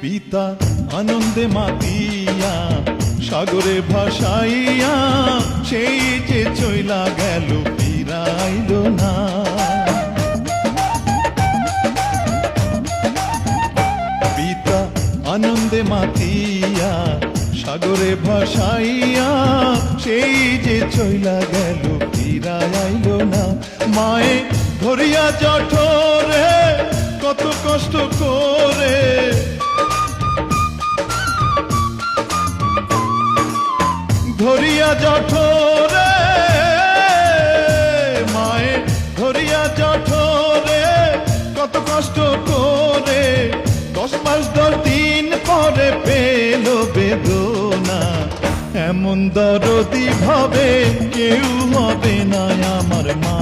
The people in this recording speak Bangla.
পিতা আনন্দে মাতিয়া সাগরে ভাসাইয়া সেই যে চইলা গেল ফিরাইল না। পিতা আনন্দে মাতিয়া সাগরে ভাসাইয়া সেই যে চইলা গেল ফিরাইল না। মায়ে ধরিয়া জঠরে কত কষ্ট করে, ধরিয়া জঠরে মায়ে ধরিয়া জঠরে কত কষ্ট করে 10 মাস 10 দিন পরে পেল বেদনা। এমন দরদি ভাবে কেউ হবে না আমার মা।